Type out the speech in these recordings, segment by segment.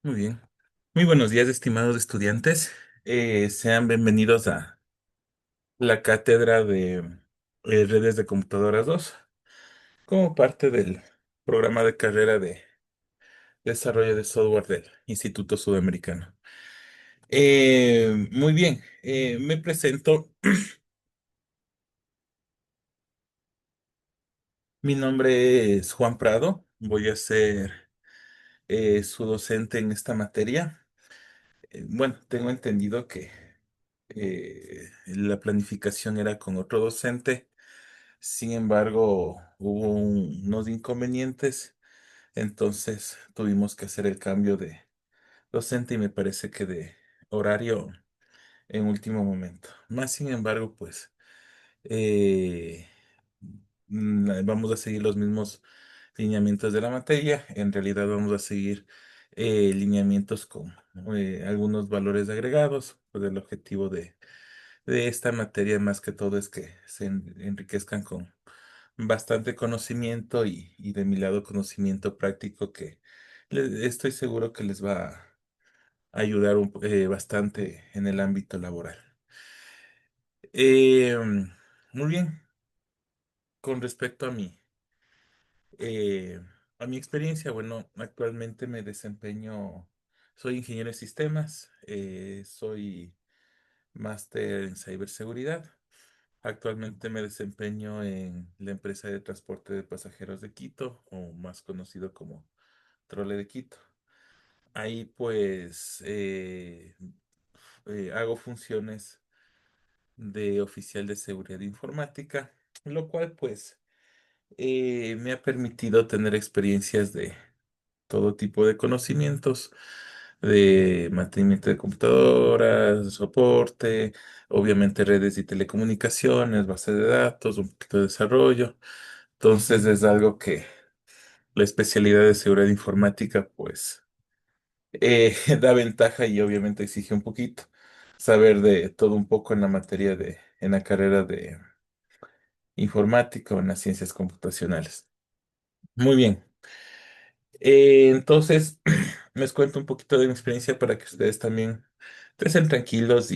Muy bien. Muy buenos días, estimados estudiantes. Sean bienvenidos a la cátedra de redes de computadoras 2, como parte del programa de carrera de desarrollo de software del Instituto Sudamericano. Muy bien, me presento. Mi nombre es Juan Prado. Voy a ser su docente en esta materia. Bueno, tengo entendido que la planificación era con otro docente. Sin embargo, hubo unos inconvenientes, entonces tuvimos que hacer el cambio de docente y me parece que de horario en último momento. Más sin embargo, pues eh, vamos a seguir los mismos lineamientos de la materia. En realidad vamos a seguir lineamientos con algunos valores agregados. Pues el objetivo de esta materia más que todo es que se enriquezcan con bastante conocimiento y de mi lado conocimiento práctico que estoy seguro que les va a ayudar bastante en el ámbito laboral. Eh, Muy bien, con respecto eh, a mi experiencia, bueno, actualmente me desempeño, soy ingeniero de sistemas, soy máster en ciberseguridad. Actualmente me desempeño en la empresa de transporte de pasajeros de Quito, o más conocido como Trole de Quito. Ahí pues hago funciones de oficial de seguridad informática, lo cual pues me ha permitido tener experiencias de todo tipo de conocimientos, de mantenimiento de computadoras, soporte, obviamente redes y telecomunicaciones, base de datos, un poquito de desarrollo. Entonces es algo que la especialidad de seguridad informática pues da ventaja y obviamente exige un poquito saber de todo un poco en la materia en la carrera de informática o en las ciencias computacionales. Muy bien. Entonces, les cuento un poquito de mi experiencia para que ustedes también estén tranquilos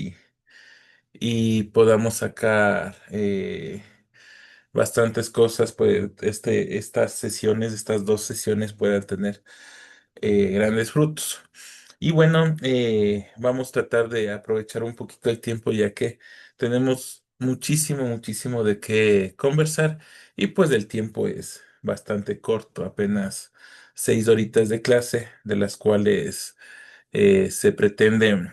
y podamos sacar bastantes cosas, pues estas sesiones, estas dos sesiones puedan tener grandes frutos. Y bueno, vamos a tratar de aprovechar un poquito el tiempo ya que tenemos muchísimo, muchísimo de qué conversar y pues el tiempo es bastante corto, apenas 6 horitas de clase, de las cuales se pretende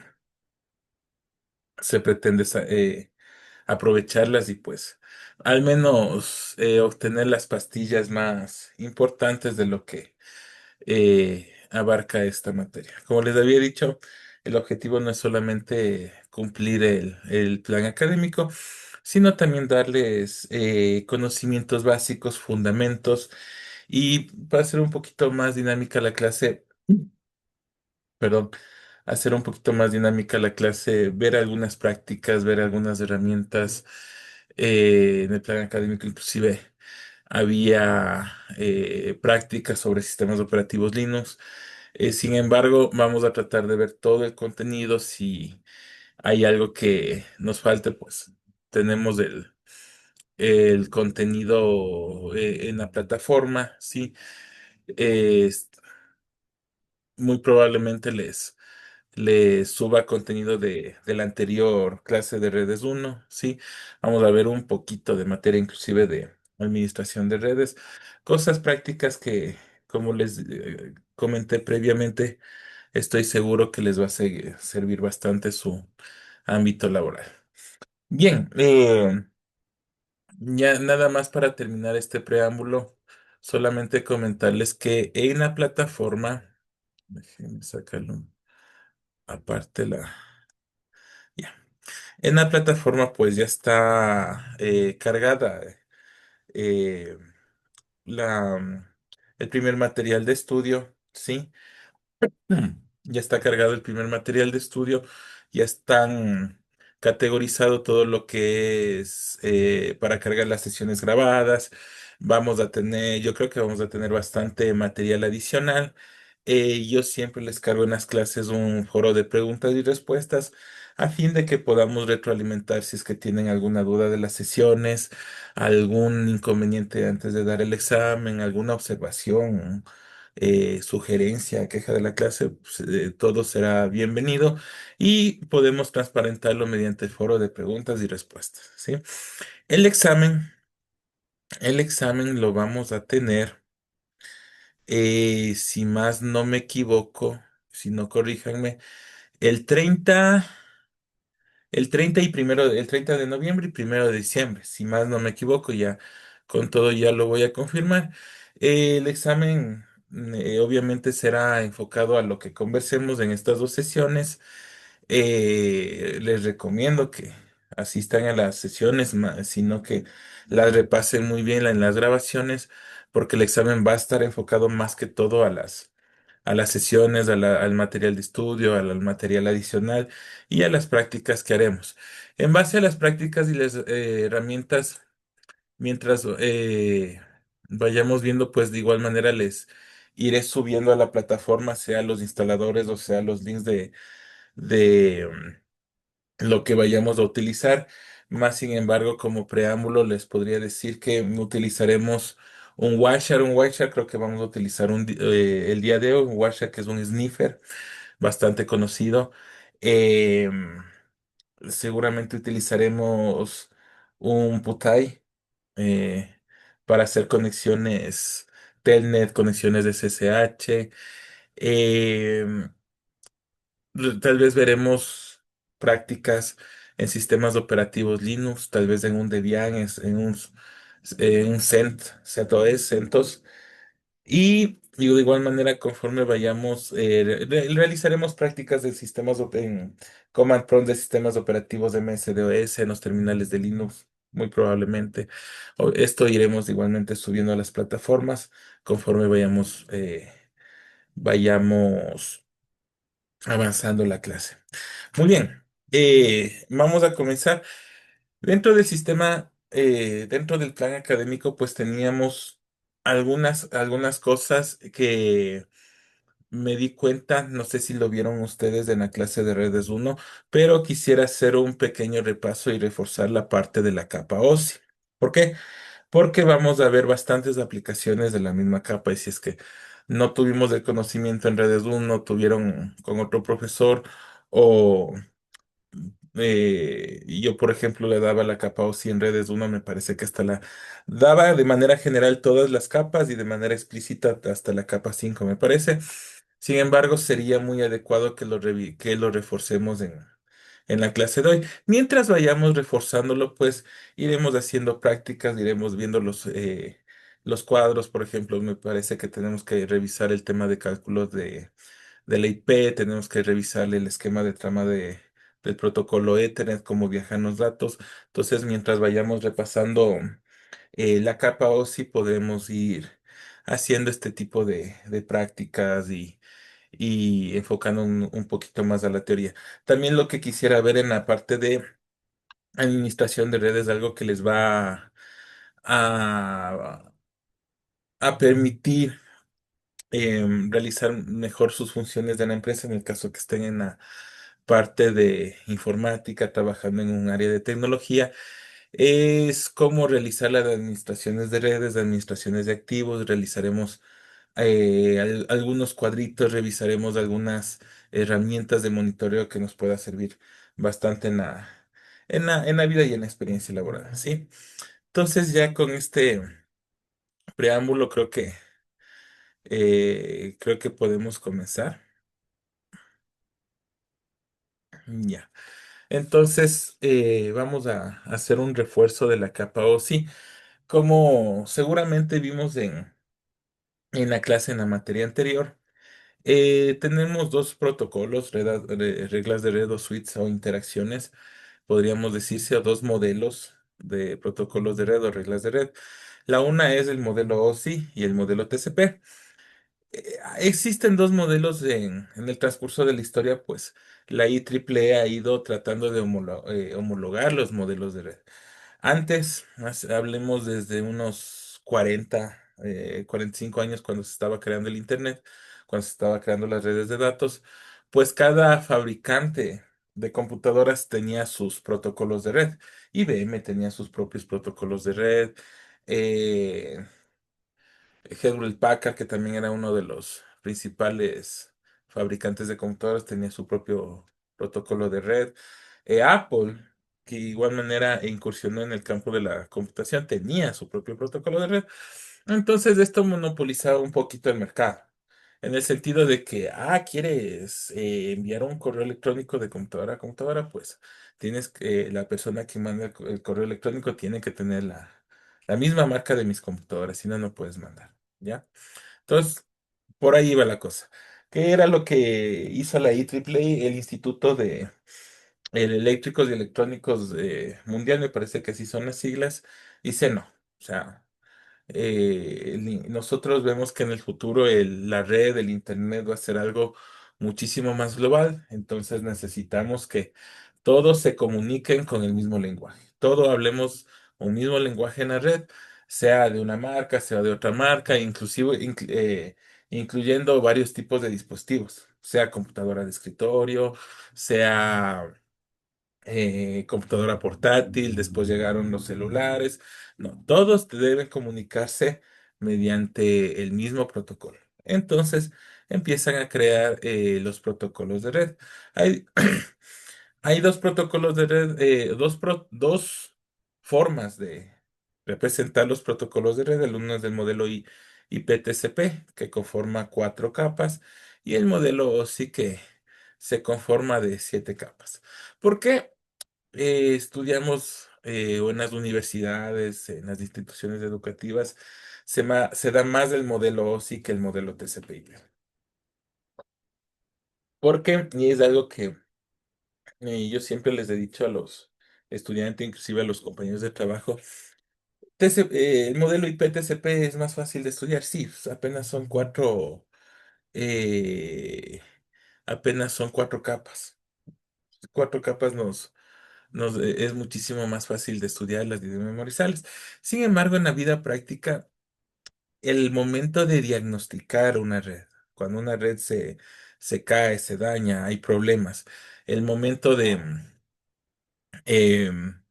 aprovecharlas y pues al menos obtener las pastillas más importantes de lo que abarca esta materia. Como les había dicho, el objetivo no es solamente cumplir el plan académico, sino también darles conocimientos básicos, fundamentos y para hacer un poquito más dinámica la clase, perdón, hacer un poquito más dinámica la clase, ver algunas prácticas, ver algunas herramientas en el plan académico, inclusive. Había prácticas sobre sistemas operativos Linux. Sin embargo, vamos a tratar de ver todo el contenido. Si hay algo que nos falte, pues tenemos el contenido en la plataforma. Sí. Es- Muy probablemente les suba contenido de la anterior clase de redes uno. Sí, vamos a ver un poquito de materia inclusive de administración de redes, cosas prácticas que, como les comenté previamente, estoy seguro que les va a servir bastante su ámbito laboral. Bien, ya nada más para terminar este preámbulo, solamente comentarles que en la plataforma, déjenme sacarlo aparte ya. En la plataforma pues ya está cargada eh, el primer material de estudio, ¿sí? Ya está cargado el primer material de estudio, ya están categorizado todo lo que es para cargar las sesiones grabadas. Yo creo que vamos a tener bastante material adicional Yo siempre les cargo en las clases un foro de preguntas y respuestas a fin de que podamos retroalimentar si es que tienen alguna duda de las sesiones, algún inconveniente antes de dar el examen, alguna observación, sugerencia, queja de la clase, pues, todo será bienvenido y podemos transparentarlo mediante el foro de preguntas y respuestas, ¿sí? El examen, el examen lo vamos a tener. Si más no me equivoco, si no corríjanme, el 30, el 30 de noviembre y 1 de diciembre, si más no me equivoco, ya con todo ya lo voy a confirmar. El examen obviamente será enfocado a lo que conversemos en estas dos sesiones. Les recomiendo que asistan a las sesiones, sino que las repasen muy bien en las grabaciones, porque el examen va a estar enfocado más que todo a las sesiones, al material de estudio, al material adicional y a las prácticas que haremos. En base a las prácticas y las herramientas, mientras vayamos viendo, pues de igual manera les iré subiendo a la plataforma, sea los instaladores o sea los links de lo que vayamos a utilizar. Más sin embargo, como preámbulo, les podría decir que utilizaremos un Wireshark creo que vamos a utilizar el día de hoy, un Wireshark que es un sniffer bastante conocido. Eh, Seguramente utilizaremos un PuTTY eh, para hacer conexiones Telnet, conexiones de SSH. Tal vez veremos prácticas en sistemas operativos Linux, tal vez en un Debian, en un CentOS, CentOS. Y digo, de igual manera, conforme vayamos, realizaremos prácticas de en Command Prompt de sistemas operativos de MS-DOS en los terminales de Linux, muy probablemente. Esto iremos igualmente subiendo a las plataformas conforme vayamos avanzando la clase. Muy bien, vamos a comenzar. Dentro del sistema, dentro del plan académico, pues teníamos algunas cosas que me di cuenta, no sé si lo vieron ustedes en la clase de redes uno, pero quisiera hacer un pequeño repaso y reforzar la parte de la capa OSI. ¿Por qué? Porque vamos a ver bastantes aplicaciones de la misma capa y si es que no tuvimos el conocimiento en redes uno, tuvieron con otro profesor o yo, por ejemplo, le daba la capa OSI en redes uno, me parece que hasta la daba de manera general todas las capas y de manera explícita hasta la capa 5 me parece. Sin embargo, sería muy adecuado que lo reforcemos en la clase de hoy. Mientras vayamos reforzándolo, pues iremos haciendo prácticas, iremos viendo los cuadros, por ejemplo, me parece que tenemos que revisar el tema de cálculos de la IP, tenemos que revisar el esquema de trama del protocolo Ethernet, cómo viajan los datos. Entonces, mientras vayamos repasando la capa OSI, podemos ir haciendo este tipo de prácticas y enfocando un poquito más a la teoría. También lo que quisiera ver en la parte de administración de redes, algo que les va a, a permitir realizar mejor sus funciones de la empresa en el caso que estén en la parte de informática, trabajando en un área de tecnología, es cómo realizar las administraciones de redes, administraciones de activos, realizaremos algunos cuadritos, revisaremos algunas herramientas de monitoreo que nos pueda servir bastante en la vida y en la experiencia laboral, ¿sí? Entonces ya con este preámbulo creo que podemos comenzar. Ya. Entonces, vamos a hacer un refuerzo de la capa OSI. Como seguramente vimos en la clase en la materia anterior, tenemos dos protocolos, reglas de red o suites o interacciones, podríamos decirse, o dos modelos de protocolos de red o reglas de red. La una es el modelo OSI y el modelo TCP. Existen dos modelos en el transcurso de la historia, pues la IEEE ha ido tratando de homologar los modelos de red. Antes, hablemos desde unos 45 años cuando se estaba creando el Internet, cuando se estaba creando las redes de datos, pues cada fabricante de computadoras tenía sus protocolos de red. IBM tenía sus propios protocolos de red. eh, Hewlett Packard, que también era uno de los principales fabricantes de computadoras, tenía su propio protocolo de red. Apple, que de igual manera incursionó en el campo de la computación, tenía su propio protocolo de red. Entonces, esto monopolizaba un poquito el mercado. En el sentido de que, ¿quieres enviar un correo electrónico de computadora a computadora? Pues tienes que, la persona que manda el correo electrónico tiene que tener la misma marca de mis computadoras, si no, no puedes mandar. ¿Ya? Entonces, por ahí iba la cosa. ¿Qué era lo que hizo la IEEE, el Instituto de Eléctricos y Electrónicos Mundial? Me parece que así son las siglas. Dice no. O sea, nosotros vemos que en el futuro la red, el internet va a ser algo muchísimo más global. Entonces necesitamos que todos se comuniquen con el mismo lenguaje. Todos hablemos un mismo lenguaje en la red, sea de una marca, sea de otra marca, inclusive incluyendo varios tipos de dispositivos, sea computadora de escritorio, sea computadora portátil, después llegaron los celulares. No, todos deben comunicarse mediante el mismo protocolo. Entonces empiezan a crear los protocolos de red. Hay, hay dos protocolos de red, dos formas de representar los protocolos de red. El uno es del modelo IPTCP, que conforma cuatro capas, y el modelo OSI, que se conforma de siete capas. ¿Por qué? Estudiamos o en las universidades, en las instituciones educativas, se da más el modelo OSI que el modelo TCP/IP. Porque, y es algo que yo siempre les he dicho a los estudiantes, inclusive a los compañeros de trabajo, el modelo IP-TCP es más fácil de estudiar, sí, pues, eh, apenas son cuatro capas. Cuatro capas es muchísimo más fácil de estudiarlas y de memorizarlas. Sin embargo, en la vida práctica, el momento de diagnosticar una red, cuando una red se cae, se daña, hay problemas, el momento em,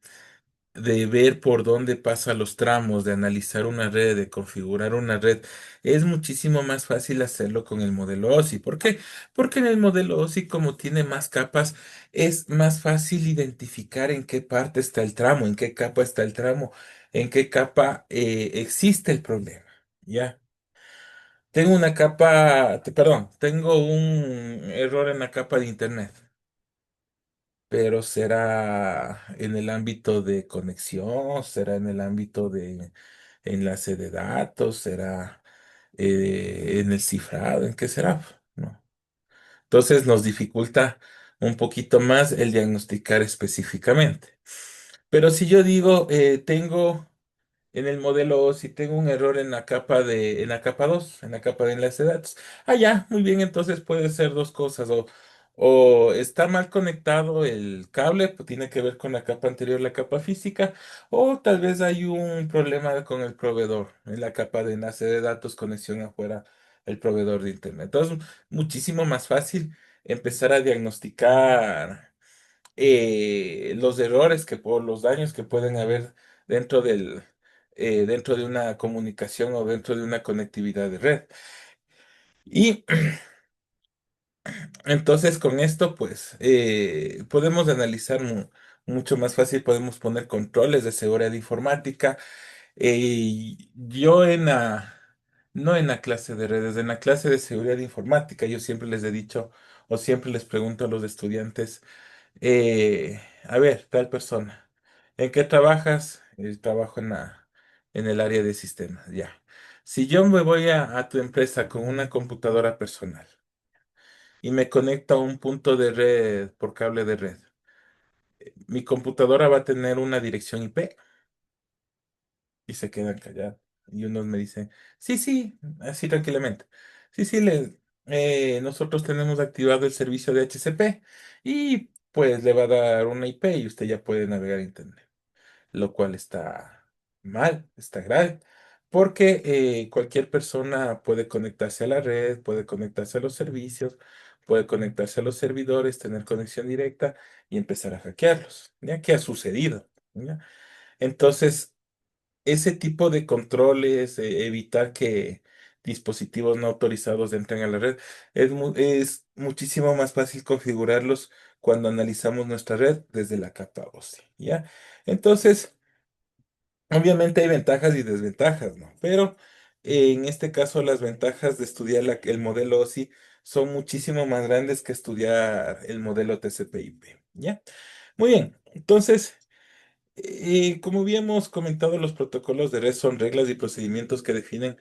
de ver por dónde pasan los tramos, de analizar una red, de configurar una red, es muchísimo más fácil hacerlo con el modelo OSI. ¿Por qué? Porque en el modelo OSI, como tiene más capas, es más fácil identificar en qué parte está el tramo, en qué capa está el tramo, en qué capa existe el problema. ¿Ya? Tengo una capa, perdón, tengo un error en la capa de internet, pero será en el ámbito de conexión, será en el ámbito de enlace de datos, será en el cifrado, ¿en qué será? ¿No? Entonces nos dificulta un poquito más el diagnosticar específicamente. Pero si yo digo, tengo en el modelo, si tengo un error en la capa 2 en la capa de enlace de datos. Ya, muy bien, entonces puede ser dos cosas. O está mal conectado el cable, pues tiene que ver con la capa anterior, la capa física, o tal vez hay un problema con el proveedor, en la capa de enlace de datos, conexión afuera, el proveedor de internet. Entonces, muchísimo más fácil empezar a diagnosticar los errores por los daños que pueden haber dentro dentro de una comunicación o dentro de una conectividad de red. Y entonces con esto, pues, podemos analizar mucho más fácil, podemos poner controles de seguridad informática. Yo no en la clase de redes, en la clase de seguridad informática, yo siempre les he dicho o siempre les pregunto a los estudiantes, a ver, tal persona, ¿en qué trabajas? Trabajo en el área de sistemas, ya. Si yo me voy a tu empresa con una computadora personal y me conecto a un punto de red por cable de red, mi computadora va a tener una dirección IP y se quedan callados. Y unos me dicen, sí, sí, así tranquilamente. Sí, sí, nosotros tenemos activado el servicio de HCP y pues le va a dar una IP y usted ya puede navegar a Internet, lo cual está mal, está grave, porque cualquier persona puede conectarse a la red, puede conectarse a los servicios, puede conectarse a los servidores, tener conexión directa y empezar a hackearlos. ¿Ya? ¿Qué ha sucedido? ¿Ya? Entonces, ese tipo de controles, evitar que dispositivos no autorizados entren a la red, es muchísimo más fácil configurarlos cuando analizamos nuestra red desde la capa OSI, ¿ya? Entonces, obviamente hay ventajas y desventajas, ¿no? Pero en este caso las ventajas de estudiar el modelo OSI son muchísimo más grandes que estudiar el modelo TCP/IP, ¿ya? Muy bien, entonces... como habíamos comentado, los protocolos de red son reglas y procedimientos que definen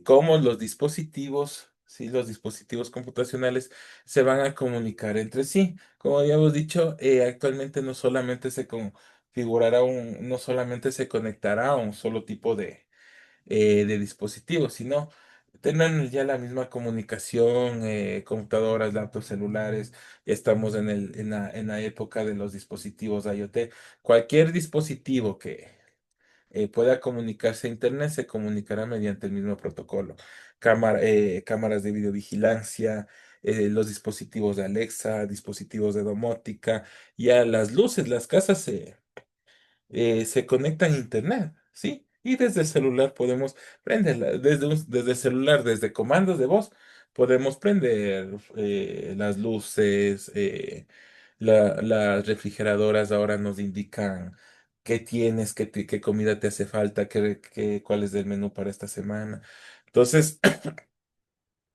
cómo los dispositivos, sí, los dispositivos computacionales se van a comunicar entre sí. Como habíamos dicho, actualmente no solamente se configurará no solamente se conectará a un solo tipo de dispositivos, sino tendrán ya la misma comunicación, computadoras, laptops, celulares. Ya estamos en la época de los dispositivos IoT. Cualquier dispositivo que pueda comunicarse a Internet se comunicará mediante el mismo protocolo. Cámaras de videovigilancia, los dispositivos de Alexa, dispositivos de domótica, ya las luces, las casas se conectan a Internet, ¿sí? Y desde el celular podemos prenderla, desde el celular, desde comandos de voz, podemos prender las luces, las refrigeradoras ahora nos indican qué tienes, qué comida te hace falta, cuál es el menú para esta semana. Entonces,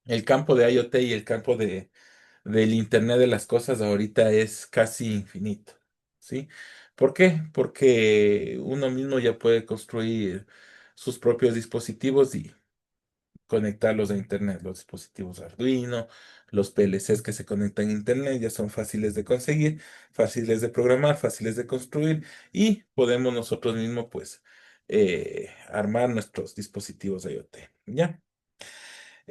el campo de IoT y el campo del Internet de las cosas ahorita es casi infinito, ¿sí? ¿Por qué? Porque uno mismo ya puede construir sus propios dispositivos y conectarlos a Internet. Los dispositivos Arduino, los PLCs que se conectan a Internet ya son fáciles de conseguir, fáciles de programar, fáciles de construir y podemos nosotros mismos, pues, armar nuestros dispositivos IoT, ¿ya?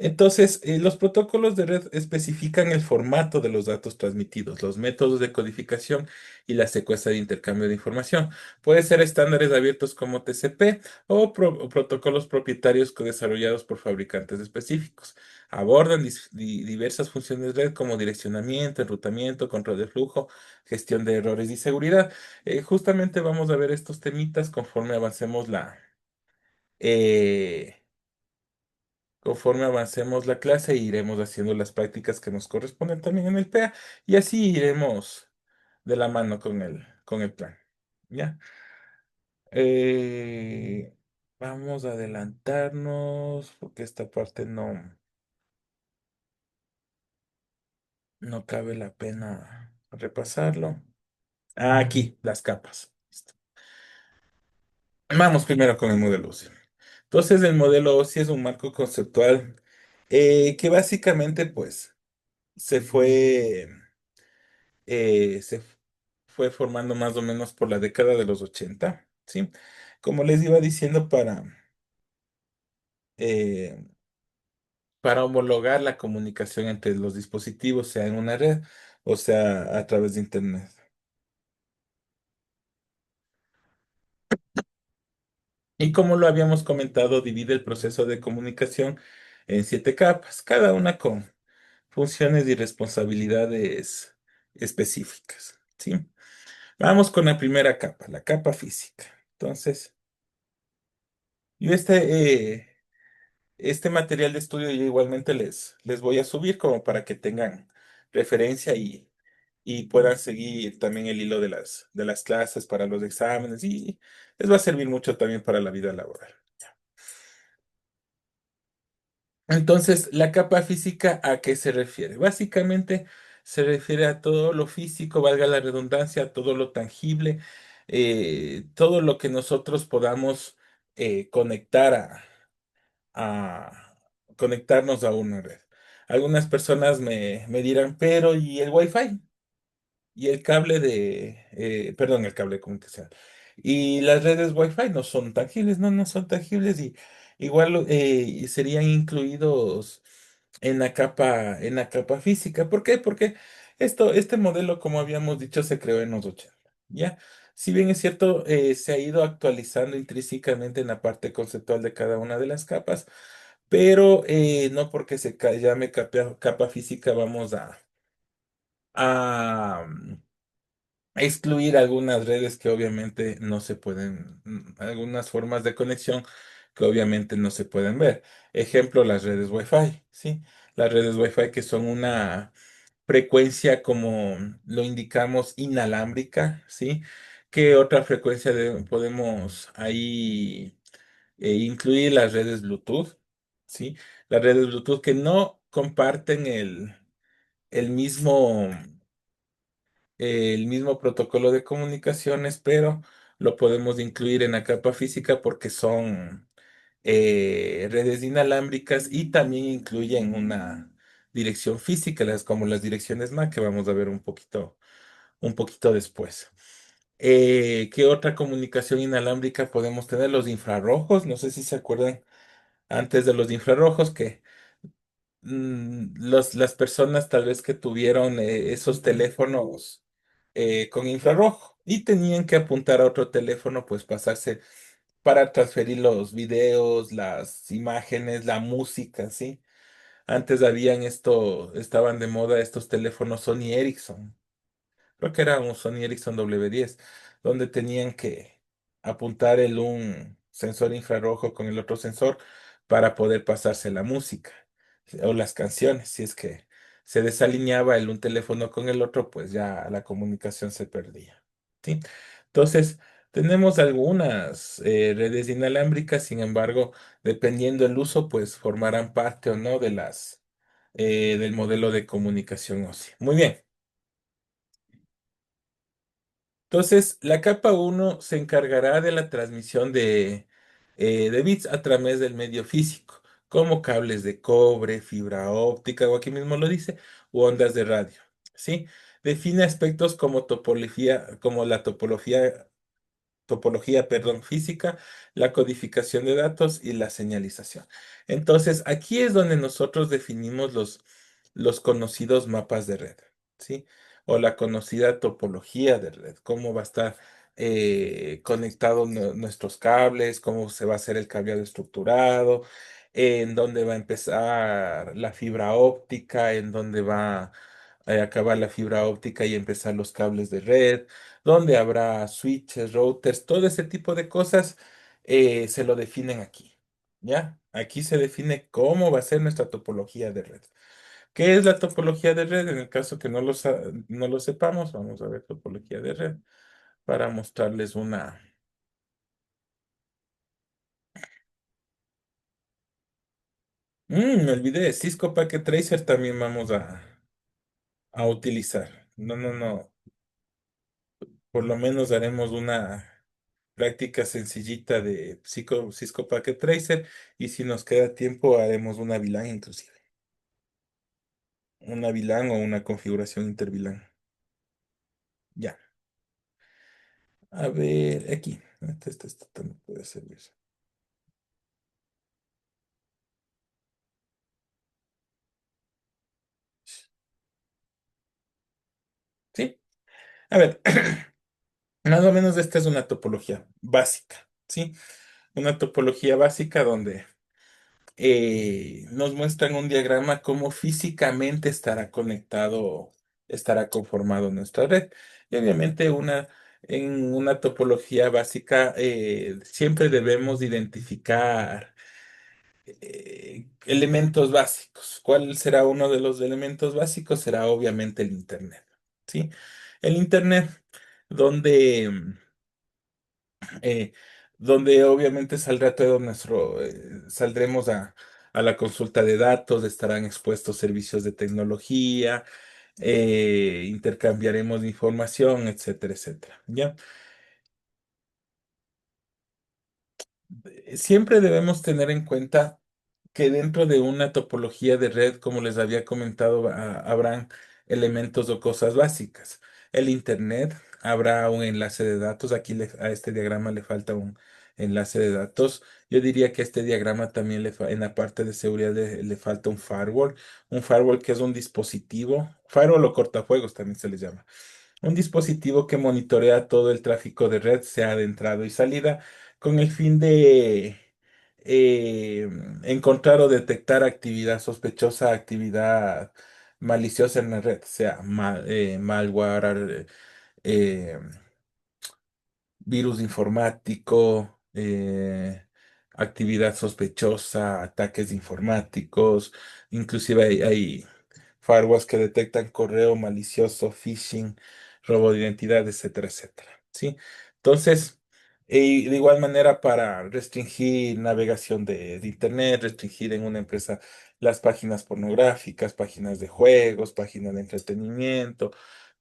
Entonces, los protocolos de red especifican el formato de los datos transmitidos, los métodos de codificación y la secuencia de intercambio de información. Puede ser estándares abiertos como TCP o protocolos propietarios desarrollados por fabricantes específicos. Abordan diversas funciones de red como direccionamiento, enrutamiento, control de flujo, gestión de errores y seguridad. Justamente vamos a ver estos temitas eh, conforme avancemos la clase, iremos haciendo las prácticas que nos corresponden también en el PEA y así iremos de la mano con el plan. ¿Ya? Eh, Vamos a adelantarnos porque esta parte no cabe la pena repasarlo. Ah, aquí, las capas. Listo. Vamos primero con el modelo OSI. Entonces, el modelo OSI es un marco conceptual que básicamente, pues, se fue se fue formando más o menos por la década de los 80, ¿sí? Como les iba diciendo, eh, para homologar la comunicación entre los dispositivos, sea en una red o sea a través de Internet. Y como lo habíamos comentado, divide el proceso de comunicación en 7 capas, cada una con funciones y responsabilidades específicas, ¿sí? Vamos con la primera capa, la capa física. Entonces, yo este material de estudio yo igualmente les voy a subir como para que tengan referencia y puedan seguir también el hilo de las clases para los exámenes y les va a servir mucho también para la vida laboral. Entonces, la capa física, ¿a qué se refiere? Básicamente se refiere a todo lo físico, valga la redundancia, a todo lo tangible, todo lo que nosotros podamos conectar a conectarnos a una red. Algunas personas me dirán, pero ¿y el Wi-Fi? Y el cable perdón, el cable de comunicación. Y las redes Wi-Fi no son tangibles, no son tangibles y igual serían incluidos en la capa física. ¿Por qué? Porque este modelo, como habíamos dicho, se creó en los 80. ¿Ya? Si bien es cierto, se ha ido actualizando intrínsecamente en la parte conceptual de cada una de las capas, pero no porque llame capa física vamos a excluir algunas redes que obviamente no se pueden, algunas formas de conexión que obviamente no se pueden ver. Ejemplo, las redes Wi-Fi, ¿sí? Las redes Wi-Fi que son una frecuencia, como lo indicamos, inalámbrica, ¿sí? ¿Qué otra frecuencia podemos ahí incluir? Las redes Bluetooth, ¿sí? Las redes Bluetooth que no comparten el mismo el mismo protocolo de comunicaciones, pero lo podemos incluir en la capa física porque son redes inalámbricas y también incluyen una dirección física, como las direcciones MAC, que vamos a ver un poquito después. ¿Qué otra comunicación inalámbrica podemos tener? Los infrarrojos, no sé si se acuerdan antes de los infrarrojos, que las personas tal vez que tuvieron esos teléfonos con infrarrojo y tenían que apuntar a otro teléfono, pues pasarse para transferir los videos, las imágenes, la música, ¿sí? Antes estaban de moda estos teléfonos Sony Ericsson. Creo que era un Sony Ericsson W10, donde tenían que apuntar un sensor infrarrojo con el otro sensor para poder pasarse la música o las canciones. Si es que se desalineaba un teléfono con el otro, pues ya la comunicación se perdía. ¿Sí? Entonces, tenemos algunas redes inalámbricas, sin embargo, dependiendo del uso, pues formarán parte o no del modelo de comunicación OSI. Muy bien. Entonces, la capa uno se encargará de la transmisión de bits a través del medio físico, como cables de cobre, fibra óptica, o aquí mismo lo dice, u ondas de radio. ¿Sí? Define aspectos como la topología, física, la codificación de datos y la señalización. Entonces, aquí es donde nosotros definimos los conocidos mapas de red, ¿sí? O la conocida topología de red, cómo va a estar conectado nuestros cables, cómo se va a hacer el cableado estructurado, en dónde va a empezar la fibra óptica, en dónde va a acabar la fibra óptica y empezar los cables de red, donde habrá switches, routers, todo ese tipo de cosas se lo definen aquí. ¿Ya? Aquí se define cómo va a ser nuestra topología de red. ¿Qué es la topología de red? En el caso que no lo sepamos, vamos a ver topología de red para mostrarles una. Me olvidé, Cisco Packet Tracer también vamos a utilizar. No, no, no. Por lo menos haremos una práctica sencillita de Cisco Packet Tracer y si nos queda tiempo haremos una VLAN inclusive. Una VLAN o una configuración interVLAN. Ya. A ver, aquí. Este también puede servir. ¿Sí? A ver, más o menos esta es una topología básica. ¿Sí? Una topología básica donde nos muestran un diagrama cómo físicamente estará conformado nuestra red. Y obviamente en una topología básica siempre debemos identificar elementos básicos. ¿Cuál será uno de los elementos básicos? Será obviamente el Internet. ¿Sí? El Internet donde eh, donde obviamente saldrá todo saldremos a la consulta de datos, estarán expuestos servicios de tecnología, intercambiaremos información, etcétera, etcétera. ¿Ya? Siempre debemos tener en cuenta que dentro de una topología de red, como les había comentado, habrán elementos o cosas básicas. El Internet, habrá un enlace de datos. Aquí a este diagrama le falta un enlace de datos. Yo diría que a este diagrama también en la parte de seguridad le falta un firewall. Un firewall que es un dispositivo, firewall o cortafuegos también se les llama. Un dispositivo que monitorea todo el tráfico de red, sea de entrada y salida, con el fin de eh, encontrar o detectar actividad sospechosa, actividad maliciosa en la red, sea malware, eh, virus informático, actividad sospechosa, ataques informáticos, inclusive hay firewalls que detectan correo malicioso, phishing, robo de identidad, etcétera, etcétera. ¿Sí? Entonces, de igual manera para restringir navegación de Internet, restringir en una empresa las páginas pornográficas, páginas de juegos, páginas de entretenimiento,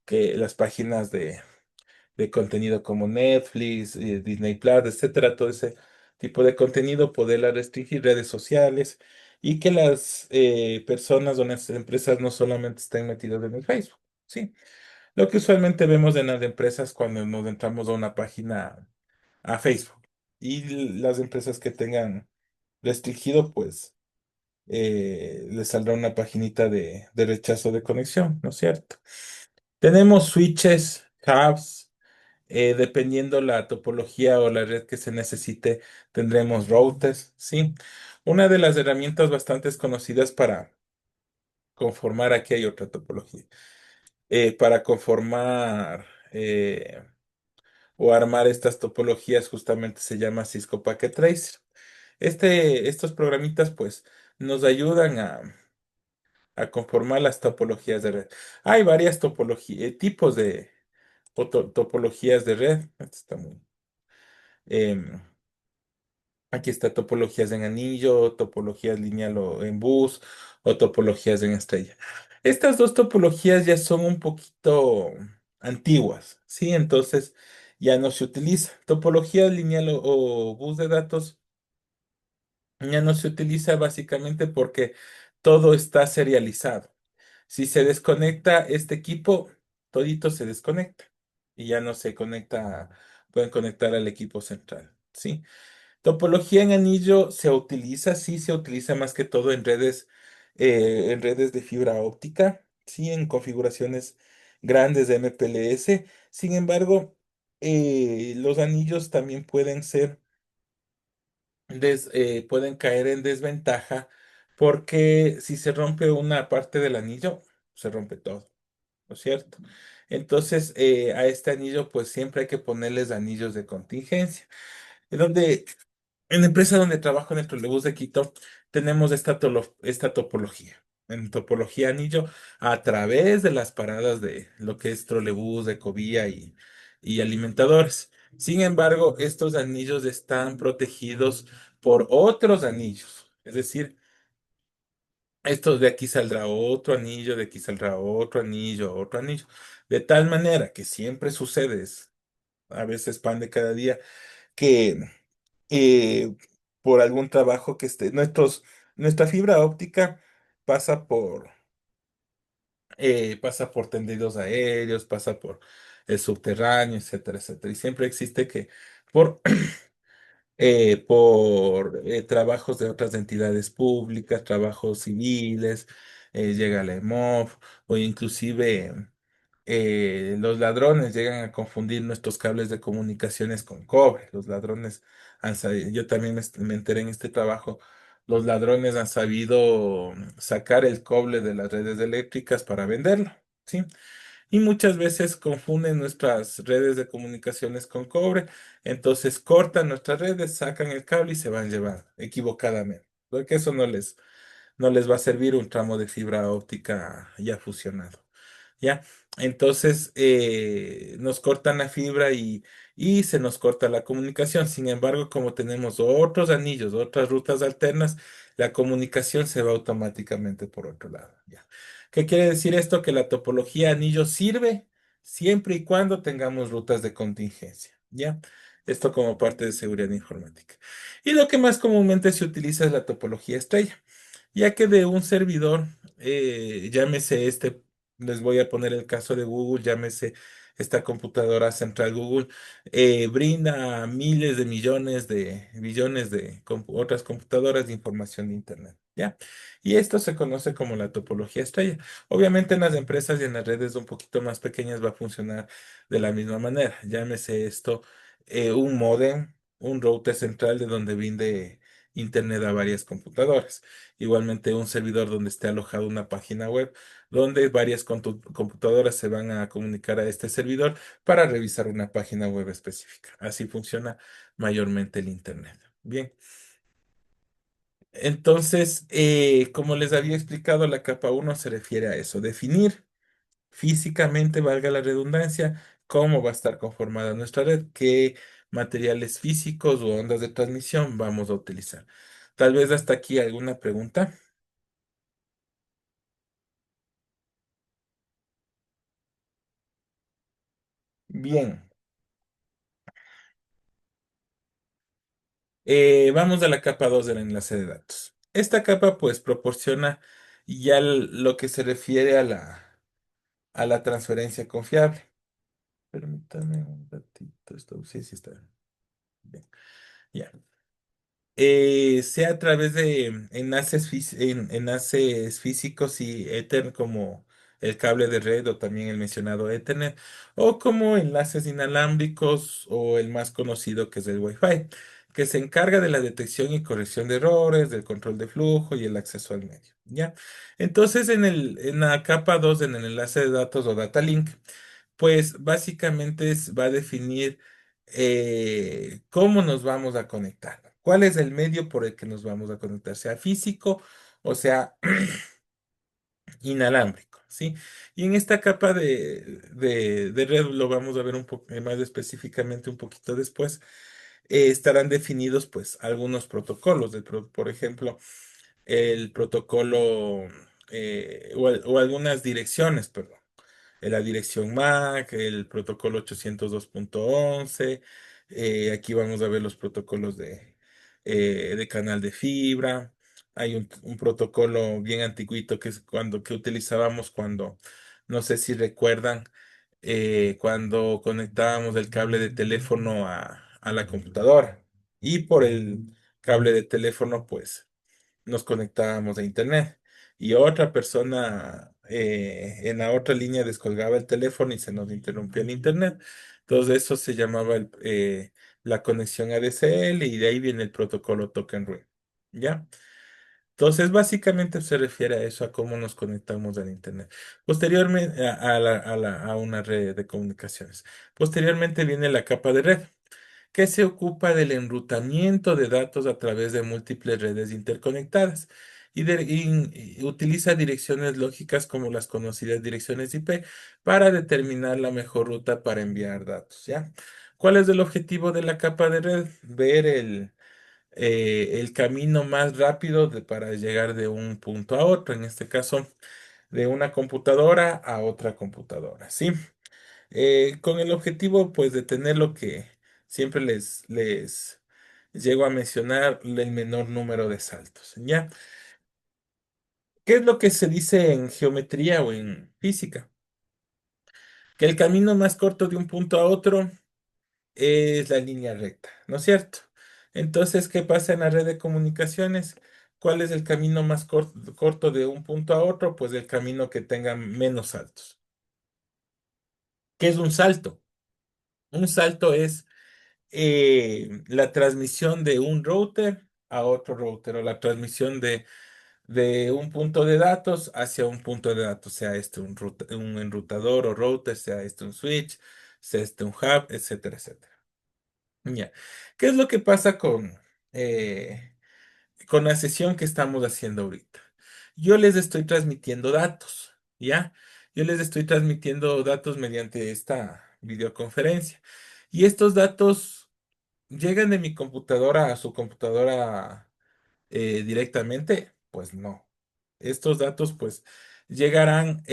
que las páginas de contenido como Netflix, Disney Plus, etcétera, todo ese tipo de contenido, poderla restringir redes sociales y que las personas o las empresas no solamente estén metidas en el Facebook, ¿sí? Lo que usualmente vemos en las empresas cuando nos entramos a una página a Facebook y las empresas que tengan restringido, pues les saldrá una paginita de rechazo de conexión, ¿no es cierto? Tenemos switches, hubs. Dependiendo la topología o la red que se necesite, tendremos routers, ¿sí? Una de las herramientas bastante conocidas para conformar, aquí hay otra topología, para conformar o armar estas topologías justamente se llama Cisco Packet Tracer. Estos programitas pues nos ayudan a conformar las topologías de red. Hay varias topologías, tipos de topologías de red. Esto está muy... em, Aquí está topologías en anillo, topologías lineal o en bus o topologías en estrella. Estas dos topologías ya son un poquito antiguas, ¿sí? Entonces ya no se utiliza. Topología lineal o bus de datos ya no se utiliza básicamente porque todo está serializado. Si se desconecta este equipo, todito se desconecta y ya no se conecta, pueden conectar al equipo central, ¿sí? Topología en anillo se utiliza, sí, se utiliza más que todo en redes de fibra óptica, sí, en configuraciones grandes de MPLS. Sin embargo, los anillos también pueden pueden caer en desventaja porque si se rompe una parte del anillo, se rompe todo, ¿no es cierto? Entonces, a este anillo, pues siempre hay que ponerles anillos de contingencia. En donde en la empresa donde trabajo en el trolebús de Quito, tenemos esta topología. En topología anillo, a través de las paradas de lo que es trolebús, ecovía y alimentadores. Sin embargo, estos anillos están protegidos por otros anillos. Es decir, estos de aquí saldrá otro anillo, de aquí saldrá otro anillo, otro anillo. De tal manera que siempre sucede, a veces pan de cada día, que eh, por algún trabajo que esté. Nuestra fibra óptica pasa pasa por tendidos aéreos, pasa por el subterráneo, etcétera, etcétera. Y siempre existe que por, por trabajos de otras entidades públicas, trabajos civiles, llega la EMOF o inclusive los ladrones llegan a confundir nuestros cables de comunicaciones con cobre. Los ladrones yo también me enteré en este trabajo, los ladrones han sabido sacar el cobre de las redes eléctricas para venderlo, ¿sí? Y muchas veces confunden nuestras redes de comunicaciones con cobre, entonces cortan nuestras redes, sacan el cable y se van llevando equivocadamente, porque eso no les va a servir un tramo de fibra óptica ya fusionado. ¿Ya? Entonces nos cortan la fibra y se nos corta la comunicación. Sin embargo, como tenemos otros anillos, otras rutas alternas, la comunicación se va automáticamente por otro lado. ¿Ya? ¿Qué quiere decir esto? Que la topología anillo sirve siempre y cuando tengamos rutas de contingencia. ¿Ya? Esto como parte de seguridad informática. Y lo que más comúnmente se utiliza es la topología estrella, ya que de un servidor, llámese les voy a poner el caso de Google, llámese esta computadora central Google, brinda miles de millones de billones de otras computadoras de información de Internet. ¿ya? Y esto se conoce como la topología estrella. Obviamente en las empresas y en las redes un poquito más pequeñas va a funcionar de la misma manera. Llámese esto un módem, un router central de donde brinde internet a varias computadoras. Igualmente un servidor donde esté alojado una página web donde varias computadoras se van a comunicar a este servidor para revisar una página web específica. Así funciona mayormente el internet. Bien. Entonces, como les había explicado, la capa uno se refiere a eso, definir físicamente, valga la redundancia, cómo va a estar conformada nuestra red, qué materiales físicos o ondas de transmisión vamos a utilizar. Tal vez hasta aquí alguna pregunta. Bien, vamos a la capa 2 del enlace de datos. Esta capa pues proporciona ya lo que se refiere a la transferencia confiable. Permítame un ratito, esto sí, sí está bien. Ya. Sea a través de enlaces físicos y Ethernet como el cable de red o también el mencionado Ethernet, o como enlaces inalámbricos o el más conocido que es el Wi-Fi, que se encarga de la detección y corrección de errores, del control de flujo y el acceso al medio. ¿Ya? Entonces, en la capa 2 en el enlace de datos o data link, pues básicamente va a definir cómo nos vamos a conectar. ¿Cuál es el medio por el que nos vamos a conectar? Sea físico o sea inalámbrico, ¿sí? Y en esta capa de red lo vamos a ver un poco más específicamente un poquito después. Estarán definidos pues algunos protocolos, por ejemplo, el protocolo o algunas direcciones, perdón, la dirección MAC, el protocolo 802.11. Aquí vamos a ver los protocolos de canal de fibra. Hay un protocolo bien antiguito que es que utilizábamos cuando, no sé si recuerdan, cuando conectábamos el cable de teléfono a la computadora. Y por el cable de teléfono, pues nos conectábamos a internet y otra persona en la otra línea descolgaba el teléfono y se nos interrumpía el internet. Entonces eso se llamaba la conexión ADSL y de ahí viene el protocolo Token Ring. ¿Ya? Entonces básicamente se refiere a eso, a cómo nos conectamos al internet. Posteriormente a una red de comunicaciones. Posteriormente viene la capa de red que se ocupa del enrutamiento de datos a través de múltiples redes interconectadas y utiliza direcciones lógicas como las conocidas direcciones IP para determinar la mejor ruta para enviar datos, ¿ya? ¿Cuál es el objetivo de la capa de red? Ver el camino más rápido para llegar de un punto a otro, en este caso de una computadora a otra computadora, ¿sí? Con el objetivo, pues, de tener lo que siempre les llego a mencionar, el menor número de saltos, ¿ya? ¿Qué es lo que se dice en geometría o en física? Que el camino más corto de un punto a otro es la línea recta, ¿no es cierto? Entonces, ¿qué pasa en la red de comunicaciones? ¿Cuál es el camino más corto de un punto a otro? Pues el camino que tenga menos saltos. ¿Qué es un salto? Un salto es la transmisión de un router a otro router o la transmisión de un punto de datos hacia un punto de datos, sea este un enrutador o router, sea este un switch, sea este un hub, etcétera, etcétera. Ya. ¿Qué es lo que pasa con la sesión que estamos haciendo ahorita? Yo les estoy transmitiendo datos, ¿ya? Yo les estoy transmitiendo datos mediante esta videoconferencia. Y estos datos ¿llegan de mi computadora a su computadora directamente? Pues no. Estos datos pues llegarán,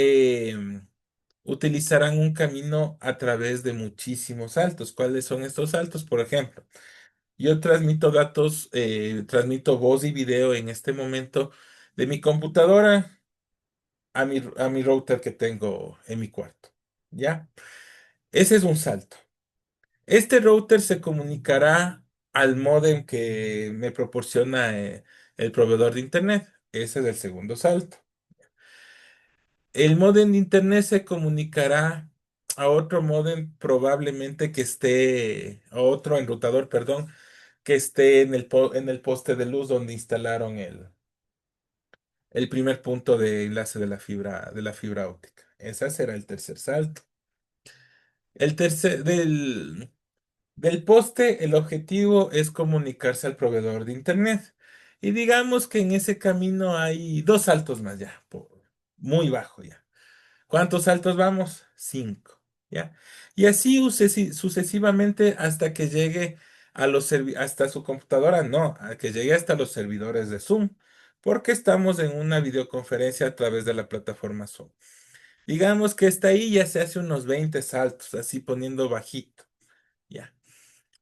utilizarán un camino a través de muchísimos saltos. ¿Cuáles son estos saltos? Por ejemplo, yo transmito datos, transmito voz y video en este momento de mi computadora a mi router que tengo en mi cuarto. ¿Ya? Ese es un salto. Este router se comunicará al módem que me proporciona el proveedor de internet. Ese es el segundo salto. El módem de internet se comunicará a otro módem probablemente que esté, a otro enrutador, perdón, que esté en en el poste de luz donde instalaron el primer punto de enlace de la fibra óptica. Ese será el tercer salto. El tercer, del poste, el objetivo es comunicarse al proveedor de internet. Y digamos que en ese camino hay dos saltos más ya, muy bajo ya. ¿Cuántos saltos vamos? Cinco, ¿ya? Y así sucesivamente hasta que llegue hasta su computadora, no, a que llegue hasta los servidores de Zoom, porque estamos en una videoconferencia a través de la plataforma Zoom. Digamos que está ahí, ya se hace unos 20 saltos, así poniendo bajito, ¿ya?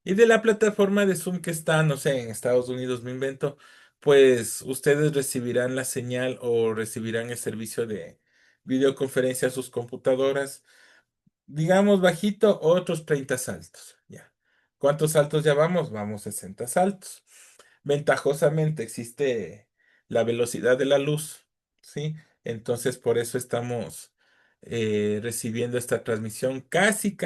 Y de la plataforma de Zoom que está, no sé, en Estados Unidos, me invento, pues ustedes recibirán la señal o recibirán el servicio de videoconferencia a sus computadoras, digamos bajito, otros 30 saltos, ya. ¿Cuántos saltos ya vamos? Vamos 60 saltos. Ventajosamente existe la velocidad de la luz, ¿sí? Entonces por eso estamos recibiendo esta transmisión casi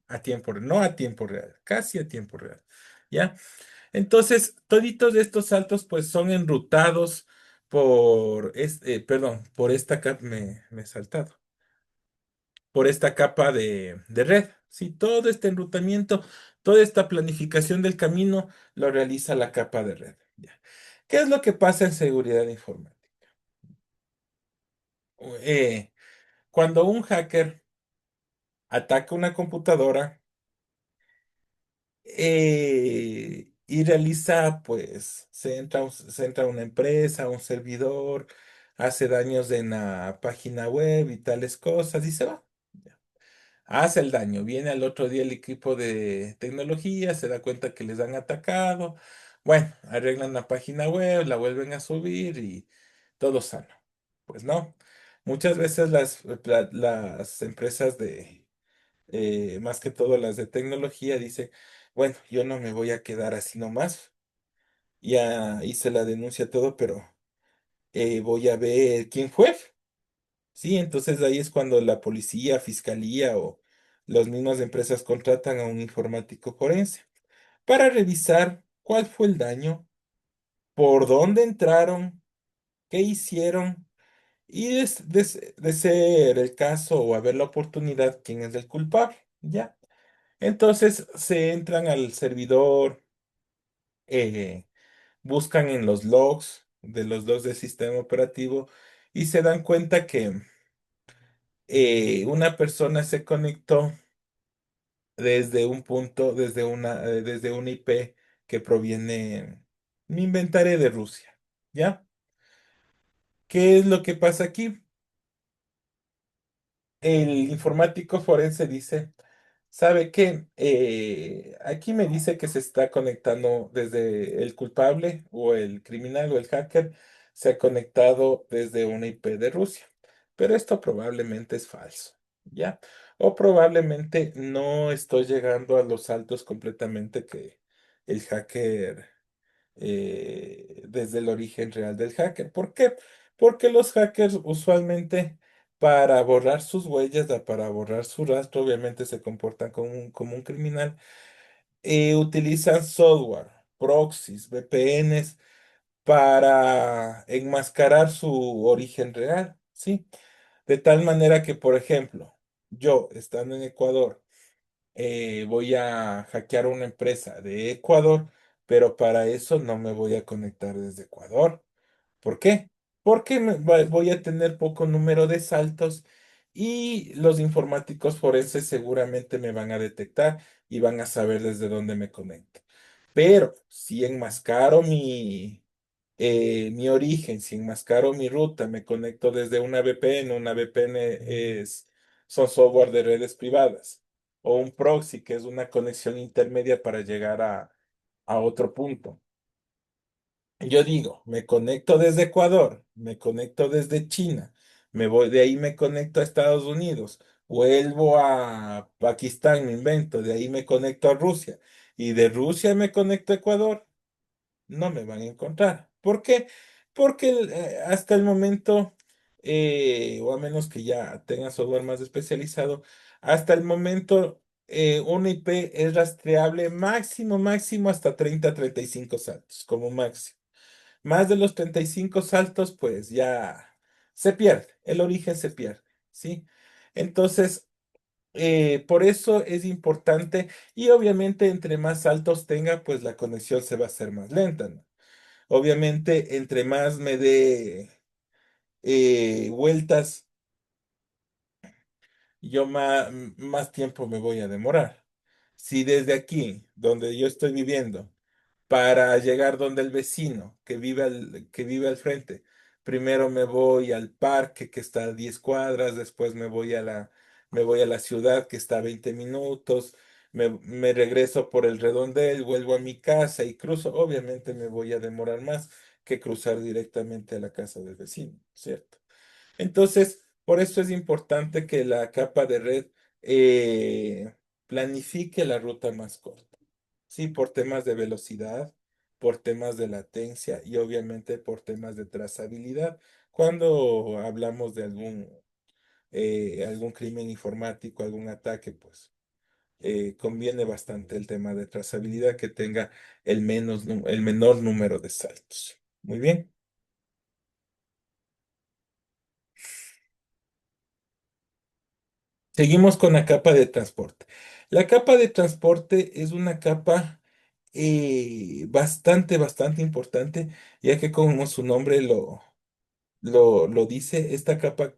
a tiempo real, no a tiempo real, casi a tiempo real, ¿ya? Entonces, toditos de estos saltos pues son enrutados perdón, por esta capa, me he saltado, por esta capa de red. Sí, todo este enrutamiento, toda esta planificación del camino lo realiza la capa de red. Ya. ¿Qué es lo que pasa en seguridad informática? Eh, Cuando un hacker ataca una computadora y realiza, pues, se entra a una empresa, a un servidor, hace daños en la página web y tales cosas y se va. Hace el daño. Viene al otro día el equipo de tecnología, se da cuenta que les han atacado. Bueno, arreglan la página web, la vuelven a subir y todo sano. Pues no. Muchas veces las empresas más que todo las de tecnología, dicen, bueno, yo no me voy a quedar así nomás. Ya hice la denuncia todo, pero voy a ver quién fue. Sí, entonces ahí es cuando la policía, fiscalía o las mismas empresas contratan a un informático forense para revisar cuál fue el daño, por dónde entraron, qué hicieron y de ser el caso o haber la oportunidad, quién es el culpable, ¿ya? Entonces se entran al servidor, eh, buscan en los logs de los logs del sistema operativo y se dan cuenta que una persona se conectó desde un punto, desde una IP que proviene, me inventaré de Rusia, ¿ya? ¿Qué es lo que pasa aquí? El informático forense dice, ¿sabe qué? Aquí me dice que se está conectando desde el culpable o el criminal o el hacker se ha conectado desde una IP de Rusia, pero esto probablemente es falso, ¿ya? O probablemente no estoy llegando a los saltos completamente que el hacker desde el origen real del hacker. ¿Por qué? Porque los hackers usualmente para borrar sus huellas, para borrar su rastro, obviamente se comportan como un criminal, utilizan software, proxies, VPNs para enmascarar su origen real, ¿sí? De tal manera que, por ejemplo, yo estando en Ecuador, voy a hackear una empresa de Ecuador, pero para eso no me voy a conectar desde Ecuador. ¿Por qué? Porque voy a tener poco número de saltos y los informáticos forenses seguramente me van a detectar y van a saber desde dónde me conecto. Pero si enmascaro mi origen, si enmascaro mi ruta, me conecto desde una VPN son software de redes privadas, o un proxy, que es una conexión intermedia para llegar a otro punto. Yo digo, me conecto desde Ecuador, me conecto desde China, me voy de ahí, me conecto a Estados Unidos, vuelvo a Pakistán, me invento, de ahí me conecto a Rusia y de Rusia me conecto a Ecuador, no me van a encontrar. ¿Por qué? porque hasta el momento, o a menos que ya tenga software más especializado, hasta el momento una IP es rastreable máximo hasta 35 saltos, como máximo. Más de los 35 saltos, pues ya se pierde, el origen se pierde, ¿sí? Entonces, por eso es importante y obviamente entre más saltos tenga, pues la conexión se va a hacer más lenta, ¿no? Obviamente, entre más me dé vueltas, yo más tiempo me voy a demorar. Si desde aquí, donde yo estoy viviendo, para llegar donde el vecino que vive al frente. Primero me voy al parque que está a 10 cuadras, después me voy a la ciudad que está a 20 minutos, me regreso por el redondel, vuelvo a mi casa y cruzo. Obviamente me voy a demorar más que cruzar directamente a la casa del vecino, ¿cierto? Entonces, por eso es importante que la capa de red planifique la ruta más corta. Sí, por temas de velocidad, por temas de latencia y obviamente por temas de trazabilidad. Cuando hablamos de algún crimen informático, algún ataque, pues conviene bastante el tema de trazabilidad que tenga el menor número de saltos. Muy bien. Seguimos con la capa de transporte. La capa de transporte es una capa bastante importante, ya que como su nombre lo dice, esta capa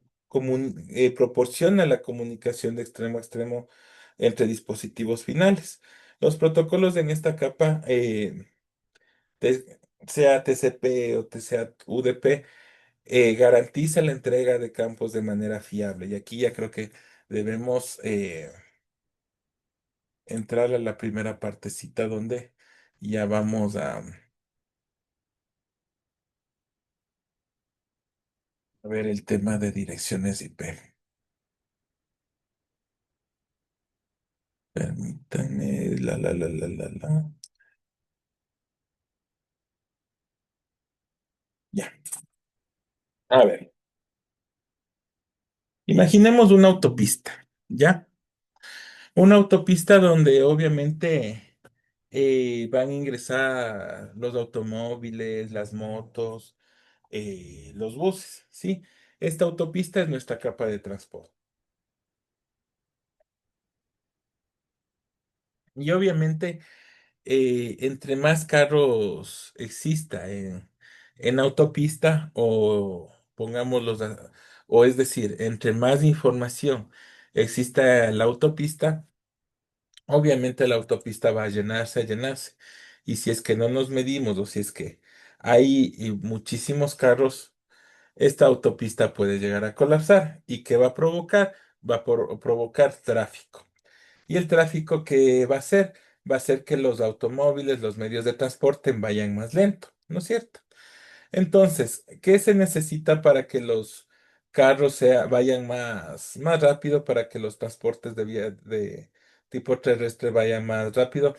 proporciona la comunicación de extremo a extremo entre dispositivos finales. Los protocolos en esta capa, sea TCP o sea UDP, garantiza la entrega de campos de manera fiable. Y aquí ya creo que debemos entrar a la primera partecita donde ya vamos a ver el tema de direcciones IP. Permítanme, la. Ya. A ver, imaginemos una autopista, ¿ya? Una autopista donde obviamente van a ingresar los automóviles, las motos, los buses, ¿sí? Esta autopista es nuestra capa de transporte. Y obviamente entre más carros exista en autopista o pongámoslos, o es decir, entre más información exista en la autopista, obviamente la autopista va a llenarse. Y si es que no nos medimos o si es que hay muchísimos carros, esta autopista puede llegar a colapsar. ¿Y qué va a provocar? Va a provocar tráfico. Y el tráfico que va a hacer, va a hacer que los automóviles, los medios de transporte vayan más lento, ¿no es cierto? Entonces, ¿qué se necesita para que los carros vayan más rápido, para que los transportes de vía de tipo terrestre vayan más rápido?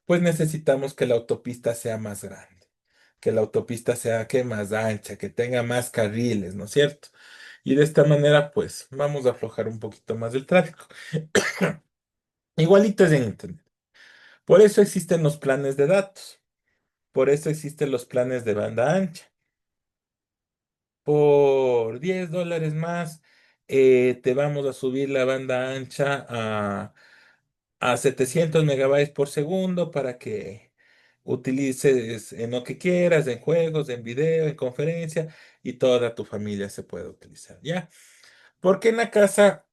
Pues necesitamos que la autopista sea más grande, que la autopista sea que más ancha, que tenga más carriles, ¿no es cierto? Y de esta manera, pues, vamos a aflojar un poquito más el tráfico. Igualito es en Internet. Por eso existen los planes de datos. Por eso existen los planes de banda ancha. Por $10 más, te vamos a subir la banda ancha a 700 megabytes por segundo para que utilices en lo que quieras, en juegos, en video, en conferencia, y toda tu familia se puede utilizar, ¿ya? Porque en la casa,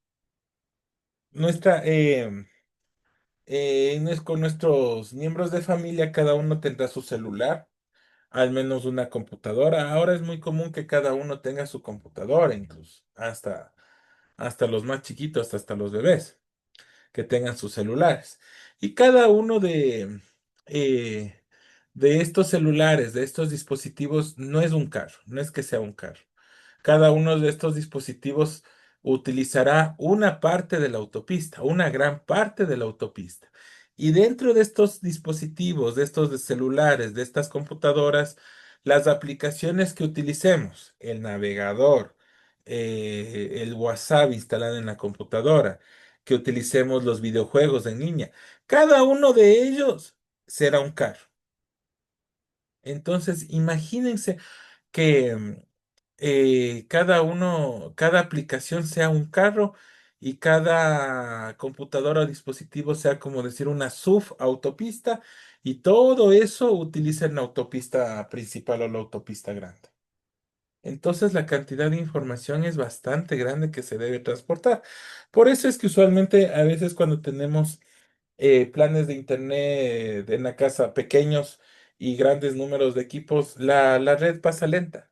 nuestra, con nuestros miembros de familia, cada uno tendrá su celular, al menos una computadora. Ahora es muy común que cada uno tenga su computadora, incluso, hasta los más chiquitos, hasta los bebés, que tengan sus celulares. Y cada uno eh, de estos celulares, de estos dispositivos, no es un carro, no es que sea un carro. Cada uno de estos dispositivos utilizará una parte de la autopista, una gran parte de la autopista. Y dentro de estos dispositivos, de estos celulares, de estas computadoras, Las aplicaciones que utilicemos, el navegador, el WhatsApp instalado en la computadora, que utilicemos los videojuegos en línea, cada uno de ellos será un carro. Entonces, imagínense que cada aplicación sea un carro y cada computadora o dispositivo sea como decir una subautopista y todo eso utiliza en la autopista principal o la autopista grande. Entonces la cantidad de información es bastante grande que se debe transportar. Por eso es que usualmente a veces cuando tenemos planes de internet en la casa pequeños y grandes números de equipos, la red pasa lenta.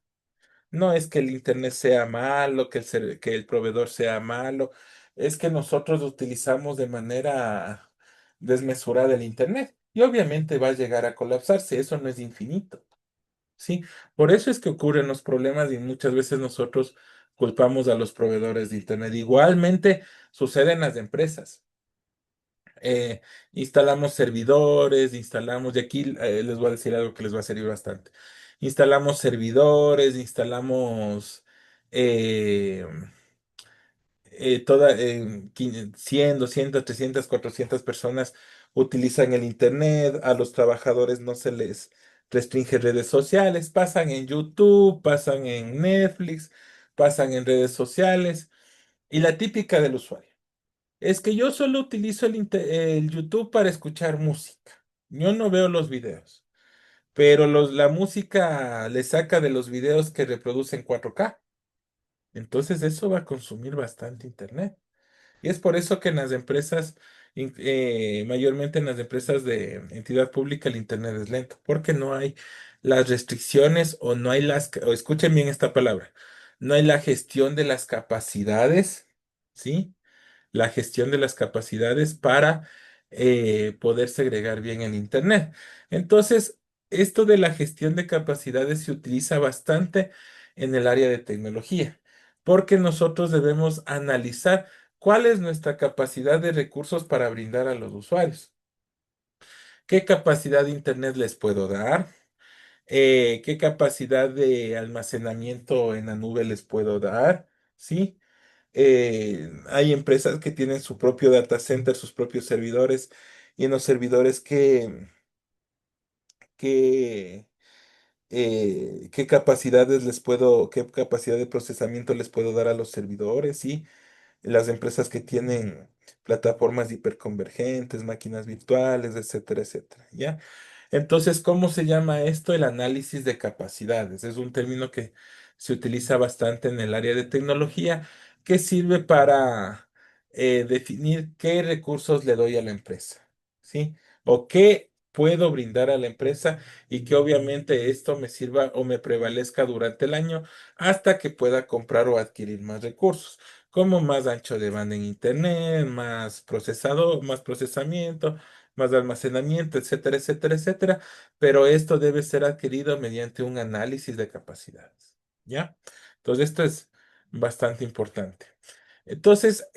No es que el internet sea malo, que el proveedor sea malo, es que nosotros utilizamos de manera desmesurada el internet y obviamente va a llegar a colapsarse, eso no es infinito, ¿sí? Por eso es que ocurren los problemas y muchas veces nosotros culpamos a los proveedores de internet. Igualmente sucede en las empresas. eh, Instalamos servidores, y aquí les voy a decir algo que les va a servir bastante. Instalamos servidores, instalamos eh, 100, 200, 300, 400 personas utilizan el Internet, a los trabajadores no se les restringe redes sociales, pasan en YouTube, pasan en Netflix, pasan en redes sociales y la típica del usuario. Es que yo solo utilizo el YouTube para escuchar música. Yo no veo los videos, pero la música le saca de los videos que reproducen 4K. Entonces eso va a consumir bastante internet. Y es por eso que en las empresas, mayormente en las empresas de entidad pública, el internet es lento, porque no hay las restricciones o no hay o escuchen bien esta palabra, no hay la gestión de las capacidades, ¿sí? La gestión de las capacidades para poder segregar bien el Internet. Entonces, esto de la gestión de capacidades se utiliza bastante en el área de tecnología, porque nosotros debemos analizar cuál es nuestra capacidad de recursos para brindar a los usuarios. ¿Qué capacidad de Internet les puedo dar? ¿Qué capacidad de almacenamiento en la nube les puedo dar? ¿Sí? Hay empresas que tienen su propio data center, sus propios servidores, y en los servidores que, qué capacidades qué capacidad de procesamiento les puedo dar a los servidores, ¿sí? Las empresas que tienen plataformas hiperconvergentes, máquinas virtuales, etcétera, etcétera, ¿ya? Entonces, ¿cómo se llama esto? El análisis de capacidades. Es un término que se utiliza bastante en el área de tecnología, que sirve para definir qué recursos le doy a la empresa, ¿sí? O qué puedo brindar a la empresa y que obviamente esto me sirva o me prevalezca durante el año hasta que pueda comprar o adquirir más recursos, como más ancho de banda en internet, más procesador, más procesamiento, más almacenamiento, etcétera, etcétera, etcétera. Pero esto debe ser adquirido mediante un análisis de capacidades, ¿ya? Entonces, esto es bastante importante. Entonces,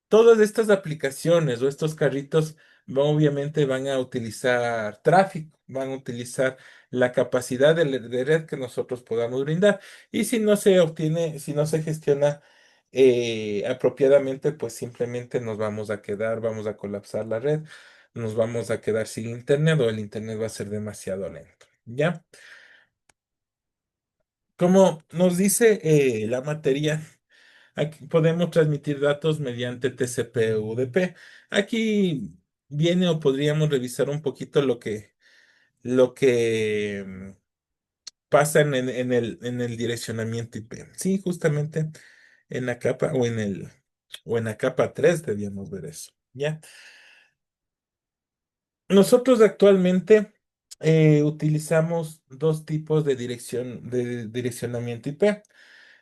todas estas aplicaciones o estos carritos obviamente van a utilizar tráfico, van a utilizar la capacidad de red que nosotros podamos brindar. Y si no se obtiene, si no se gestiona apropiadamente, pues simplemente nos vamos a quedar, vamos a colapsar la red, nos vamos a quedar sin internet o el internet va a ser demasiado lento. ¿Ya? Como nos dice la materia, aquí podemos transmitir datos mediante TCP/UDP. Aquí viene o podríamos revisar un poquito lo que pasa en el direccionamiento IP. Sí, justamente en la capa o en la capa 3 debíamos ver eso. ¿Ya? Nosotros actualmente utilizamos dos tipos de direccionamiento IP,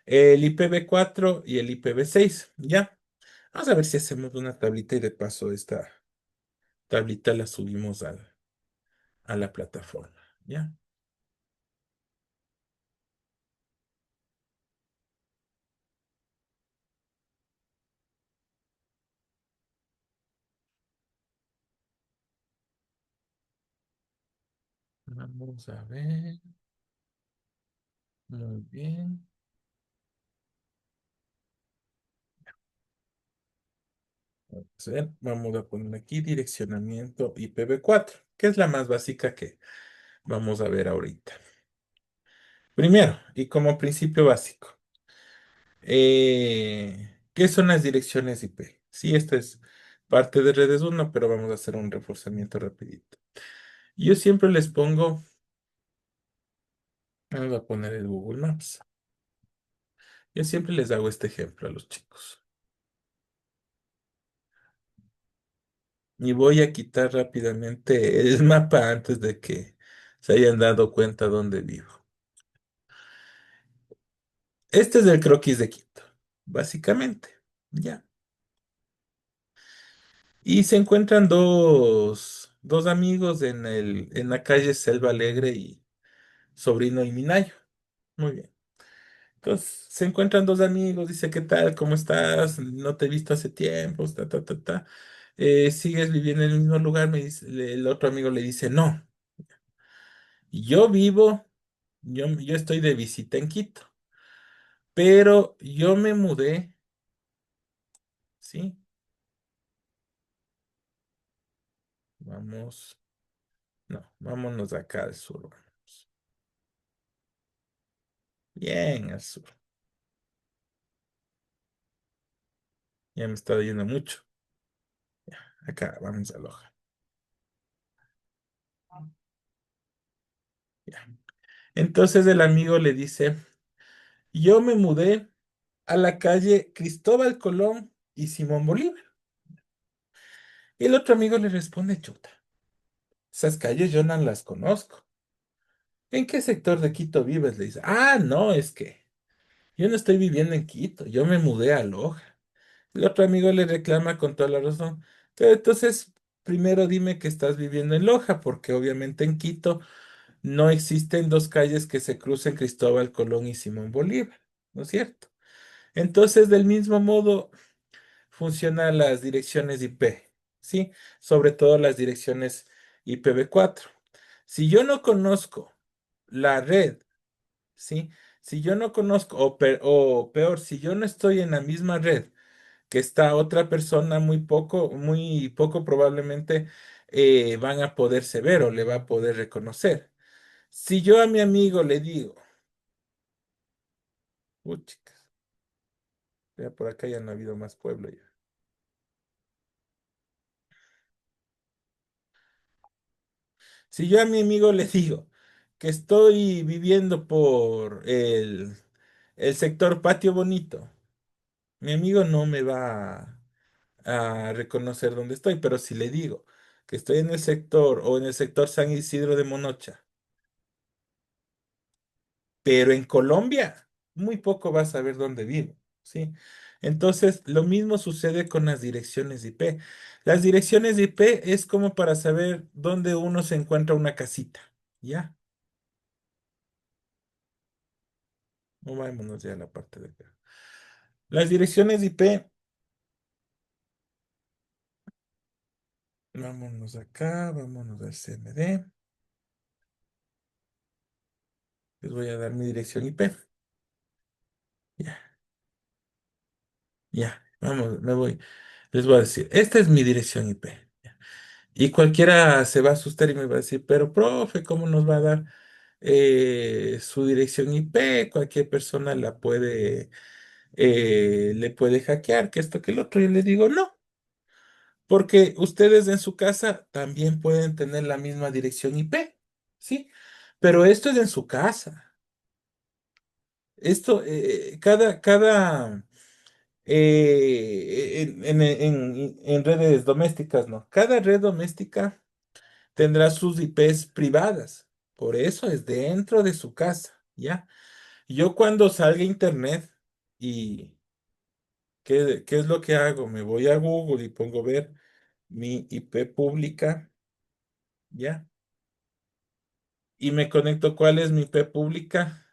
el IPv4 y el IPv6. ¿Ya? Vamos a ver si hacemos una tablita y de paso esta tablita la subimos a la plataforma. ¿Ya? Vamos a ver. Muy bien. Vamos a ver. Vamos a poner aquí direccionamiento IPv4, que es la más básica que vamos a ver ahorita. Primero, y como principio básico, ¿qué son las direcciones IP? Sí, esta es parte de redes uno, pero vamos a hacer un reforzamiento rapidito. Yo siempre les pongo, vamos a poner el Google Maps. Yo siempre les hago este ejemplo a los chicos. Y voy a quitar rápidamente el mapa antes de que se hayan dado cuenta dónde vivo. Este es el croquis de Quito, básicamente. Ya. Y se encuentran dos amigos en la calle Selva Alegre y Sobrino y Minayo. Muy bien. Entonces, se encuentran dos amigos, dice, ¿qué tal? ¿Cómo estás? No te he visto hace tiempo, ta, ta, ta, ta. ¿Sigues viviendo en el mismo lugar? Me dice, el otro amigo le dice, no, yo vivo, yo estoy de visita en Quito, pero yo me mudé, ¿sí? Vamos, no, vámonos acá al sur. Vamos. Bien al sur. Ya me está yendo mucho. Acá, vamos a Loja. Ya. Entonces el amigo le dice, yo me mudé a la calle Cristóbal Colón y Simón Bolívar. Y el otro amigo le responde, chuta, esas calles yo no las conozco. ¿En qué sector de Quito vives? Le dice, ah, no, es que yo no estoy viviendo en Quito, yo me mudé a Loja. El otro amigo le reclama con toda la razón. Pero entonces, primero dime que estás viviendo en Loja, porque obviamente en Quito no existen dos calles que se crucen Cristóbal Colón y Simón Bolívar, ¿no es cierto? Entonces, del mismo modo, funcionan las direcciones IP, ¿sí? Sobre todo las direcciones IPv4. Si yo no conozco la red, ¿sí? Si yo no conozco, o peor, si yo no estoy en la misma red que está otra persona, muy poco probablemente van a poderse ver o le va a poder reconocer. Si yo a mi amigo le digo, uy, chicas, ya por acá ya no ha habido más pueblo ya. Si yo a mi amigo le digo que estoy viviendo por el sector Patio Bonito, mi amigo no me va a reconocer dónde estoy, pero si le digo que estoy en el sector o en el sector San Isidro de Monocha, pero en Colombia muy poco vas a saber dónde vivo, ¿sí? Entonces, lo mismo sucede con las direcciones IP. Las direcciones IP es como para saber dónde uno se encuentra una casita, ¿ya? Movámonos ya a la parte de acá. Las direcciones IP, vámonos acá, vámonos al CMD. Les voy a dar mi dirección IP. Ya, ya, vamos, me voy. Les voy a decir, esta es mi dirección IP. Y cualquiera se va a asustar y me va a decir, pero profe, ¿cómo nos va a dar su dirección IP? Cualquier persona le puede hackear, que esto, que el otro. Yo le digo, no, porque ustedes en su casa también pueden tener la misma dirección IP, ¿sí? Pero esto es en su casa. Esto, en redes domésticas, ¿no? Cada red doméstica tendrá sus IPs privadas. Por eso es dentro de su casa, ¿ya? Yo cuando salga a internet y ¿qué es lo que hago? Me voy a Google y pongo ver mi IP pública, ¿ya? Y me conecto cuál es mi IP pública,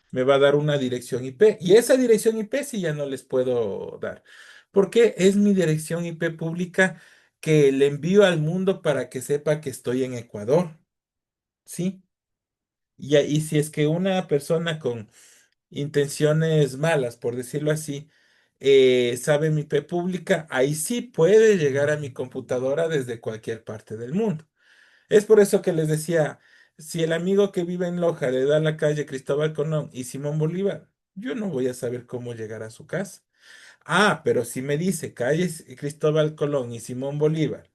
me va a dar una dirección IP. Y esa dirección IP sí ya no les puedo dar, porque es mi dirección IP pública que le envío al mundo para que sepa que estoy en Ecuador. ¿sí? Y ahí si es que una persona con intenciones malas, por decirlo así, sabe mi IP pública, ahí sí puede llegar a mi computadora desde cualquier parte del mundo. Es por eso que les decía, si el amigo que vive en Loja le da la calle Cristóbal Colón y Simón Bolívar, yo no voy a saber cómo llegar a su casa. Ah, pero si me dice calles Cristóbal Colón y Simón Bolívar